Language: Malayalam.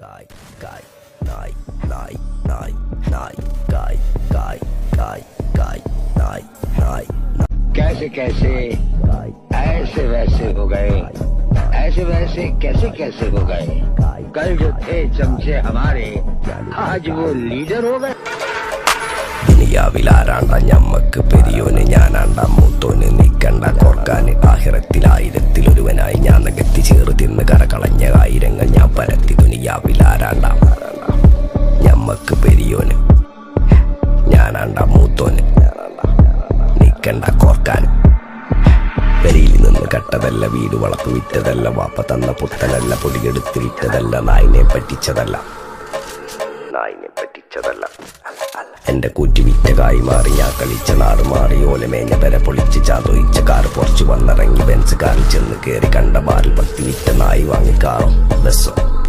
Guy, guy, nai, nai, nai, nai, guy, guy, guy, guy, nai, nai, कैसे कैसे ऐसे वैसे हो गए, ऐसे वैसे कैसे कैसे हो गए। कल जो थे चमचे हमारे, आज वो लीडर हो गए। ദുനിയാവിലാരാണ്ട ഞമ്മക്ക് പെരിയോന് ഞാനാണ്ട മൂത്തോന് നിക്കണ്ട കോർക്കാന് ആഹിറത്തിലായിരത്തിലൊരുവനായി ഞാൻ നികത്തി ചേറ് തിന്ന് കരകളഞ്ഞ ആയിരങ്ങൾ ഞാൻ പരത്തി. ദുനിയാവിലാരാണ്ട ഞമ്മക്ക് പെരിയോന് ഞാനാണ്ട മൂത്തോന് നിക്കണ്ട കോർക്കാന്. പെരിയിൽ നിന്ന് കട്ടതല്ല, വീട് വളപ്പ് വിറ്റതല്ല, വാപ്പ തന്ന പുത്തനല്ല, പൊടിയെടുത്ത് വിറ്റതല്ല, നായിനെ പറ്റിച്ചതല്ല, നായിനെ പറ്റിച്ചതല്ല. എന്റെ കൂറ്റി വിറ്റ കായി മാറി ഞാൻ കളിച്ച നാട് മാറി. ഓലമേഞ്ഞ പെര പൊളിച്ച് ചാതൊയിച്ച കാറ് പൊറച്ചു വന്നിറങ്ങി ബെൻസ് കാറിൽ ചെന്ന് കേറി. കണ്ട ബാറിൽ പത്തി വിറ്റ നായി വാങ്ങിക്കാറും ബസ്സോ